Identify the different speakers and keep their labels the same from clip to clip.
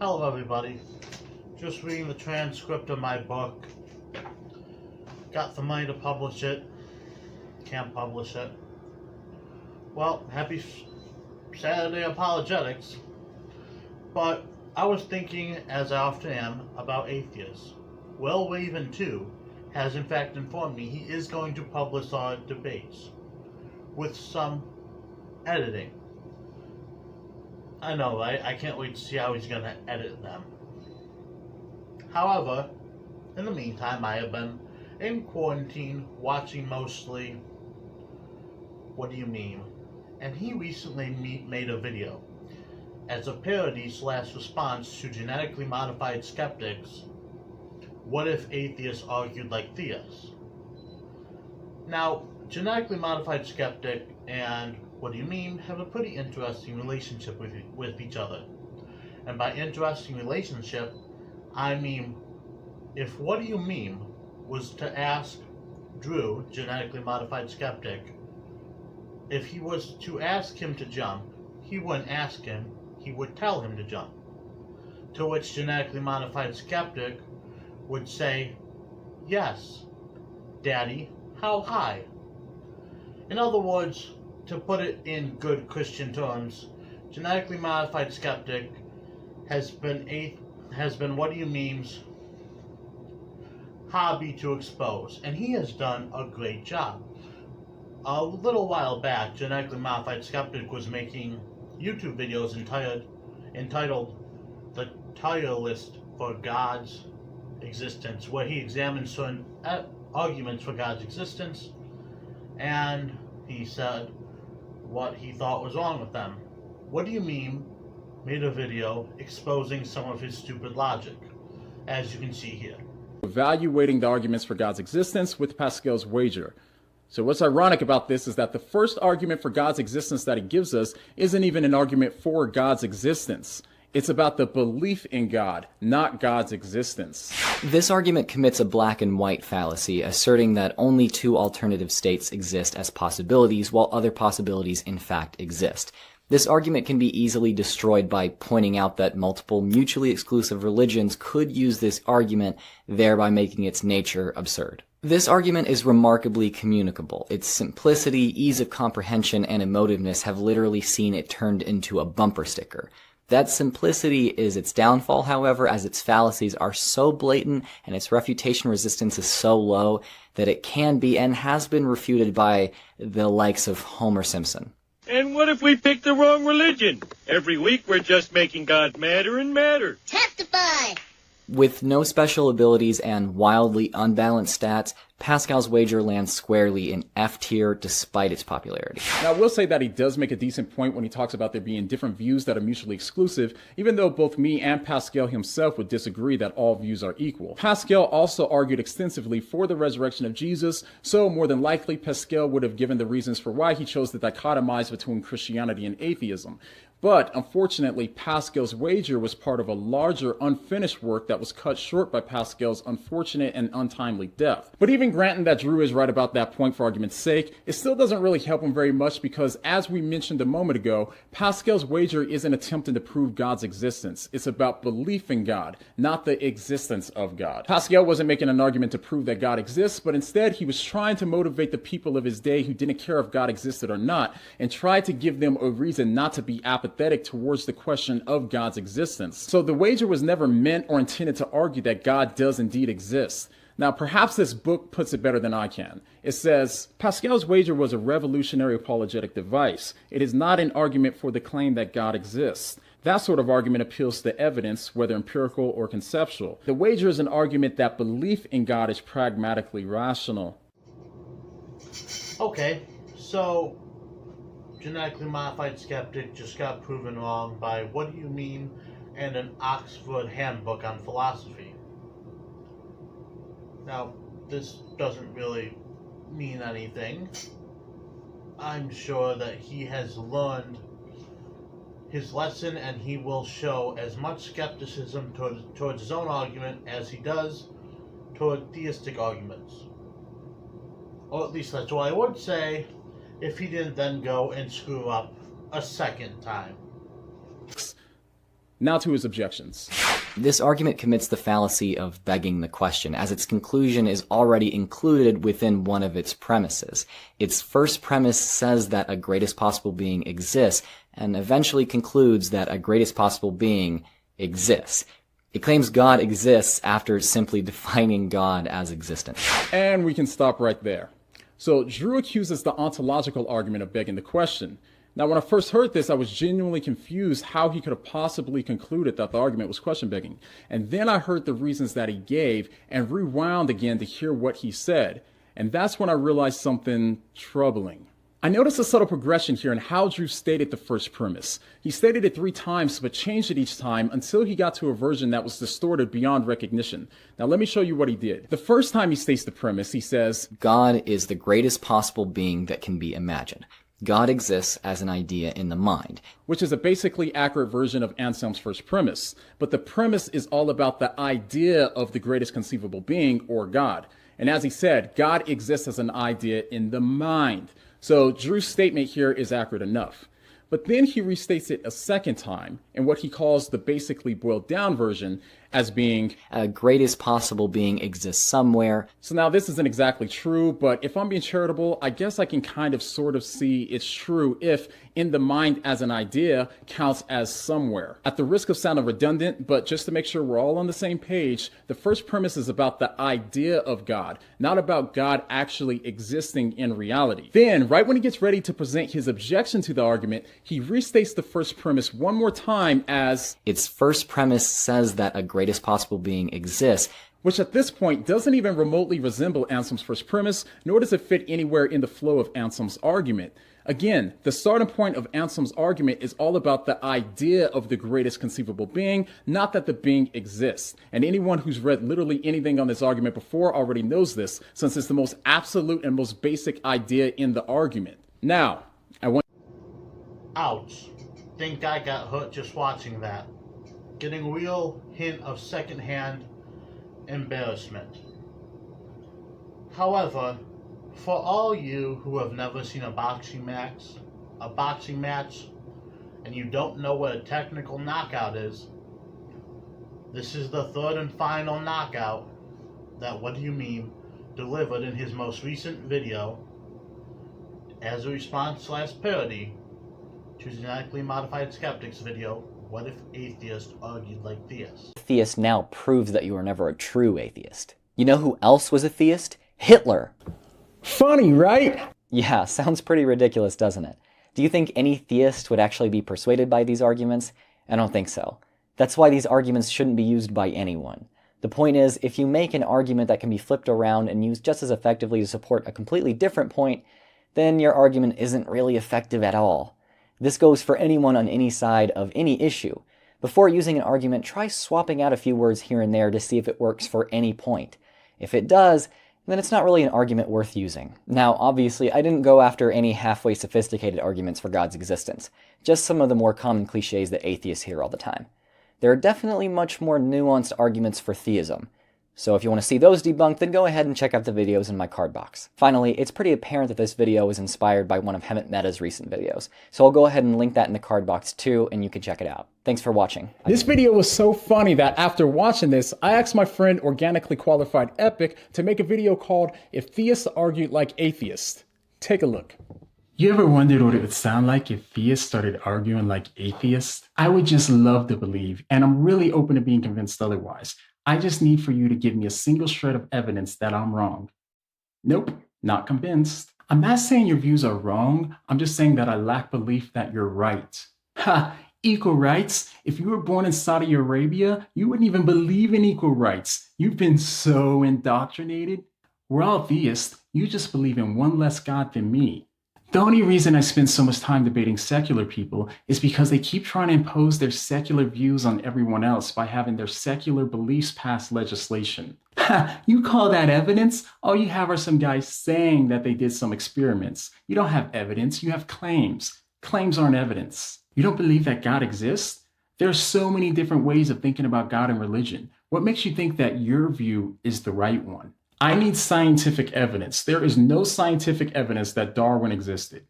Speaker 1: Hello everybody, just reading the transcript of my book. Got the money to publish it, can't publish it. Well, happy Saturday apologetics. But I was thinking, as I often am, about atheists. Will Raven too has in fact informed me he is going to publish our debates with some editing. I know, right? I can't wait to see how he's going to edit them. However, in the meantime, I have been in quarantine watching mostly What Do You Mean? And he recently made a video as a parody / response to genetically modified skeptics. What if atheists argued like theists? Now, genetically modified skeptic and What Do You Mean have a pretty interesting relationship with each other. And by interesting relationship, I mean, if What Do You Mean was to ask Drew, genetically modified skeptic, if he was to ask him to jump, he wouldn't ask him, he would tell him to jump. To which genetically modified skeptic would say, "Yes, Daddy, how high?" In other words, to put it in good Christian terms, genetically modified skeptic has been What Do You Mean's hobby to expose, and he has done a great job. A little while back, genetically modified skeptic was making YouTube videos entitled "The Tier List for God's Existence," where he examined certain arguments for God's existence, and he said what he thought was wrong with them. What Do You Mean made a video exposing some of his stupid logic, as you can see here.
Speaker 2: Evaluating the arguments for God's existence with Pascals Wager. So what's ironic about this is that the first argument for God's existence that he gives us isn't even an argument for God's existence. It's about the belief in God, not God's existence.
Speaker 3: This argument commits a black and white fallacy, asserting that only two alternative states exist as possibilities, while other possibilities in fact exist. This argument can be easily destroyed by pointing out that multiple mutually exclusive religions could use this argument, thereby making its nature absurd. This argument is remarkably communicable. Its simplicity, ease of comprehension, and emotiveness have literally seen it turned into a bumper sticker. That simplicity is its downfall, however, as its fallacies are so blatant and its refutation resistance is so low that it can be and has been refuted by the likes of Homer Simpson.
Speaker 4: And what if we pick the wrong religion? Every week we're just making God madder and madder.
Speaker 5: Testify!
Speaker 3: With no special abilities and wildly unbalanced stats, Pascal's Wager lands squarely in F tier despite its popularity.
Speaker 2: Now, I will say that he does make a decent point when he talks about there being different views that are mutually exclusive, even though both me and Pascal himself would disagree that all views are equal. Pascal also argued extensively for the resurrection of Jesus, so more than likely Pascal would have given the reasons for why he chose to dichotomize between Christianity and atheism. But, unfortunately, Pascal's Wager was part of a larger, unfinished work that was cut short by Pascal's unfortunate and untimely death. But even granting that Drew is right about that point for argument's sake, it still doesn't really help him very much because, as we mentioned a moment ago, Pascal's Wager isn't attempting to prove God's existence. It's about belief in God, not the existence of God. Pascal wasn't making an argument to prove that God exists, but instead he was trying to motivate the people of his day who didn't care if God existed or not, and tried to give them a reason not to be apathetic towards the question of God's existence. So the wager was never meant or intended to argue that God does indeed exist. Now, perhaps this book puts it better than I can. It says, Pascal's Wager was a revolutionary apologetic device. It is not an argument for the claim that God exists. That sort of argument appeals to evidence, whether empirical or conceptual. The wager is an argument that belief in God is pragmatically rational.
Speaker 1: Okay, so genetically modified skeptic just got proven wrong by What Do You Mean and an Oxford Handbook on Philosophy. Now, this doesn't really mean anything. I'm sure that he has learned his lesson and he will show as much skepticism towards his own argument as he does toward theistic arguments. Or at least that's what I would say if he didn't then go and screw up a second time.
Speaker 2: Now to his objections.
Speaker 3: This argument commits the fallacy of begging the question, as its conclusion is already included within one of its premises. Its first premise says that a greatest possible being exists, and eventually concludes that a greatest possible being exists. It claims God exists after simply defining God as existent.
Speaker 2: And we can stop right there. So Drew accuses the ontological argument of begging the question. Now, when I first heard this, I was genuinely confused how he could have possibly concluded that the argument was question begging. And then I heard the reasons that he gave and rewound again to hear what he said. And that's when I realized something troubling. I noticed a subtle progression here in how Drew stated the first premise. He stated it 3 times, but changed it each time until he got to a version that was distorted beyond recognition. Now let me show you what he did. The first time he states the premise, he says,
Speaker 3: God is the greatest possible being that can be imagined. God exists as an idea in the mind.
Speaker 2: Which is a basically accurate version of Anselm's first premise. But the premise is all about the idea of the greatest conceivable being, or God. And as he said, God exists as an idea in the mind. So Drew's statement here is accurate enough. But then he restates it a second time in what he calls the basically boiled down version as being
Speaker 3: a greatest possible being exists somewhere.
Speaker 2: So now this isn't exactly true, but if I'm being charitable, I guess I can kind of sort of see it's true if in the mind as an idea counts as somewhere. At the risk of sounding redundant, but just to make sure we're all on the same page, the first premise is about the idea of God, not about God actually existing in reality. Then, right when he gets ready to present his objection to the argument, he restates the first premise one more time as
Speaker 3: its first premise says that a greatest possible being exists,
Speaker 2: which at this point doesn't even remotely resemble Anselm's first premise, nor does it fit anywhere in the flow of Anselm's argument. Again, the starting point of Anselm's argument is all about the idea of the greatest conceivable being, not that the being exists. And anyone who's read literally anything on this argument before already knows this, since it's the most absolute and most basic idea in the argument. Now, I want...
Speaker 1: Ouch. Think I got hurt just watching that. Getting a real hint of secondhand embarrassment. However, for all you who have never seen a boxing match, and you don't know what a technical knockout is, this is the third and final knockout that What Do You Mean delivered in his most recent video as a response/parody to Genetically Modified Skeptics video, What If Atheists Argued Like Theists?
Speaker 3: Theist now proves that you were never a true atheist. You know who else was a theist? Hitler!
Speaker 2: Funny, right?
Speaker 3: Yeah, sounds pretty ridiculous, doesn't it? Do you think any theist would actually be persuaded by these arguments? I don't think so. That's why these arguments shouldn't be used by anyone. The point is, if you make an argument that can be flipped around and used just as effectively to support a completely different point, then your argument isn't really effective at all. This goes for anyone on any side of any issue. Before using an argument, try swapping out a few words here and there to see if it works for any point. If it does, then it's not really an argument worth using. Now, obviously, I didn't go after any halfway sophisticated arguments for God's existence, just some of the more common cliches that atheists hear all the time. There are definitely much more nuanced arguments for theism. So if you want to see those debunked, then go ahead and check out the videos in my card box. Finally, it's pretty apparent that this video was inspired by one of Hemant Mehta's recent videos, so I'll go ahead and link that in the card box too, and you can check it out. Thanks for watching.
Speaker 2: This video was so funny that after watching this, I asked my friend Organically Qualified Epic to make a video called If Theists Argued Like Atheists. Take a look. You ever wondered what it would sound like if theists started arguing like atheists? I would just love to believe, and I'm really open to being convinced otherwise. I just need for you to give me a single shred of evidence that I'm wrong. Nope, not convinced. I'm not saying your views are wrong. I'm just saying that I lack belief that you're right. Ha! Equal rights? If you were born in Saudi Arabia, you wouldn't even believe in equal rights. You've been so indoctrinated. We're all theists. You just believe in one less God than me. The only reason I spend so much time debating secular people is because they keep trying to impose their secular views on everyone else by having their secular beliefs pass legislation. Ha! You call that evidence? All you have are some guys saying that they did some experiments. You don't have evidence, you have claims. Claims aren't evidence. You don't believe that God exists? There are so many different ways of thinking about God and religion. What makes you think that your view is the right one? I need scientific evidence. There is no scientific evidence that Darwin existed.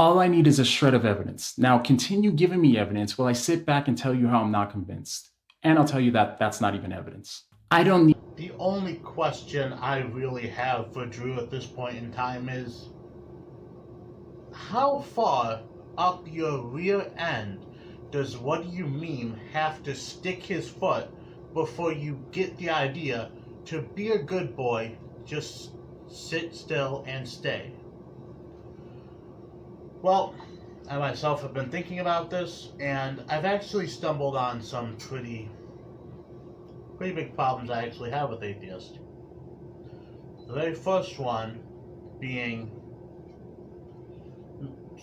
Speaker 2: All I need is a shred of evidence. Now continue giving me evidence while I sit back and tell you how I'm not convinced. And I'll tell you that that's not even evidence. I don't need...
Speaker 1: The only question I really have for Drew at this point in time is, how far up your rear end does what do you meme have to stick his foot before you get the idea to be a good boy, just sit still and stay? Well, I myself have been thinking about this, and I've actually stumbled on some pretty big problems I actually have with atheists. The very first one being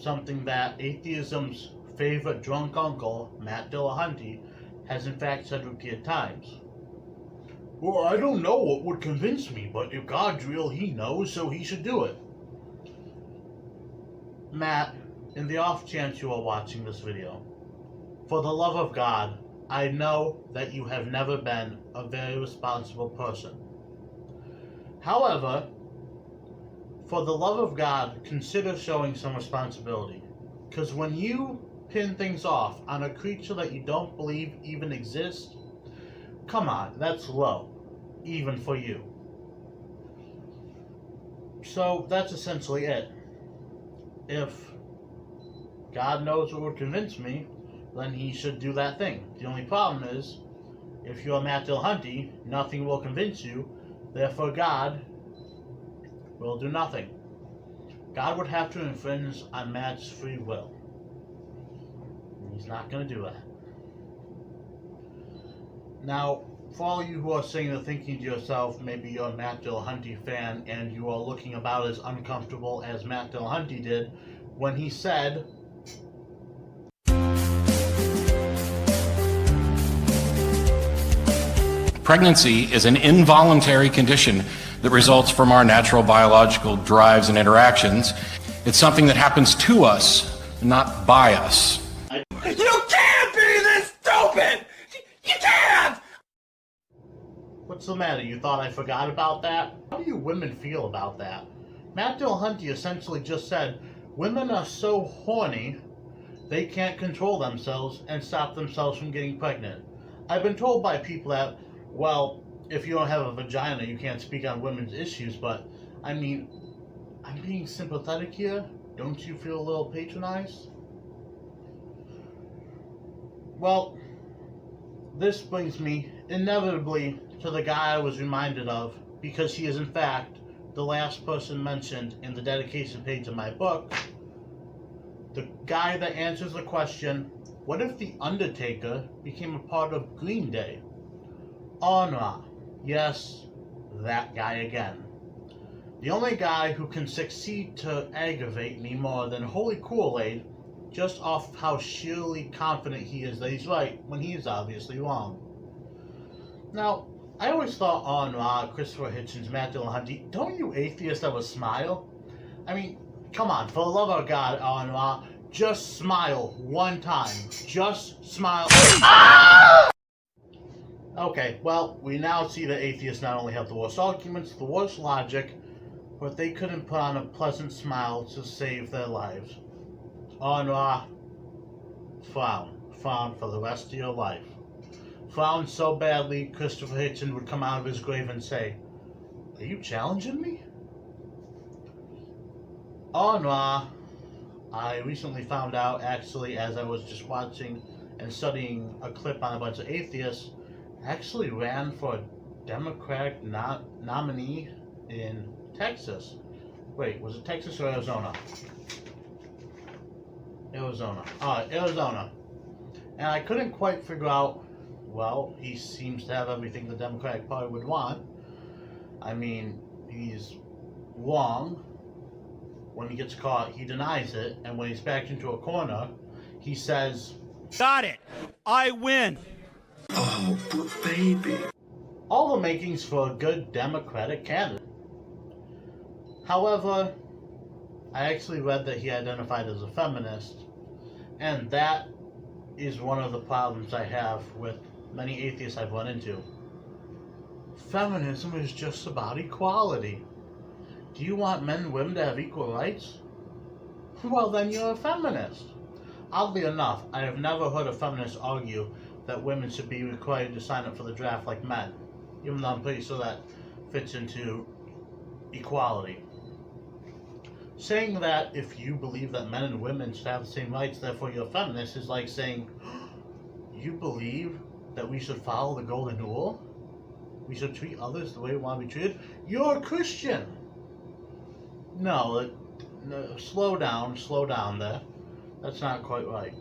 Speaker 1: something that atheism's favorite drunk uncle, Matt Dillahunty, has in fact said repeated times. Well, I don't know what would convince me, but if God's real, he knows, so he should do it. Matt, in the off chance you are watching this video, for the love of God, I know that you have never been a very responsible person. However, for the love of God, consider showing some responsibility. Because when you pin things off on a creature that you don't believe even exists, come on, that's low, even for you. So that's essentially it. If God knows what would convince me, then he should do that thing. The only problem is, if you're Matt Dillahunty, nothing will convince you, therefore God will do nothing. God would have to infringe on Matt's free will. He's not going to do that. Now, for all you who are sitting there thinking to yourself, maybe you're a Matt Dillahunty fan and you are looking about as uncomfortable as Matt Dillahunty did when he said,
Speaker 5: Pregnancy is an involuntary condition that results from our natural biological drives and interactions. It's something that happens to us, not by us.
Speaker 6: You can't be this stupid! You can't!
Speaker 1: What's the matter? You thought I forgot about that? How do you women feel about that? Matt Dillahunty essentially just said, women are so horny, they can't control themselves and stop themselves from getting pregnant. I've been told by people that, well, if you don't have a vagina, you can't speak on women's issues, but, I mean, I'm being sympathetic here. Don't you feel a little patronized? Well, this brings me inevitably to the guy I was reminded of, because he is in fact the last person mentioned in the dedication page of my book. The guy that answers the question, what if The Undertaker became a part of Green Day? Honra. Yes, that guy again. The only guy who can succeed to aggravate me more than Holy Kool-Aid, just off how sheerly confident he is that he's right when he is obviously wrong. Now, I always thought Honra, Christopher Hitchens, Matt Dillahunty, don't you atheists ever smile? I mean, come on, for the love of God, Honra, just smile one time. Just smile. Okay, well, we now see that atheists not only have the worst arguments, the worst logic, but they couldn't put on a pleasant smile to save their lives. Honra, frown. Frown for the rest of your life. Frown so badly, Christopher Hitchens would come out of his grave and say, are you challenging me? Honra, I recently found out, actually, as I was just watching and studying a clip on a bunch of atheists, actually ran for a Democratic nominee in Texas. Wait, was it Texas or Arizona? Arizona. Alright, Arizona. And I couldn't quite figure out, well, he seems to have everything the Democratic Party would want. I mean, he's wrong. When he gets caught, he denies it. And when he's backed into a corner, he says,
Speaker 6: Got it! I win!
Speaker 7: Oh, baby.
Speaker 1: all the makings for a good Democratic candidate. However, I actually read that he identified as a feminist, and that is one of the problems I have with many atheists I've run into. Feminism is just about equality. Do you want men and women to have equal rights? well then you're a feminist. Oddly enough, I have never heard a feminist argue that women should be required to sign up for the draft like men, even though I'm pretty sure that fits into equality. Saying that if you believe that men and women should have the same rights, therefore you're a feminist, is like saying, you believe that we should follow the golden rule? We should treat others the way we want to be treated? You're a Christian! No, slow down there. That's not quite right.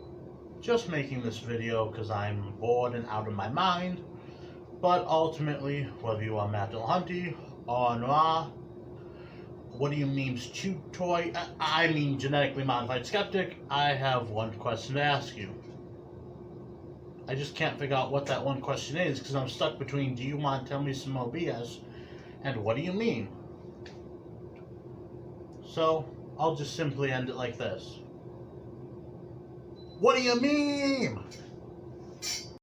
Speaker 1: Just making this video because I'm bored and out of my mind. But ultimately, whether you are Matt Dillahunty or Noah, what do you meme's chew toy? I mean genetically modified skeptic, I have one question to ask you. I just can't figure out what that one question is because I'm stuck between do you want to tell me some more BS and what do you mean? So, I'll just simply end it like this. What do you mean?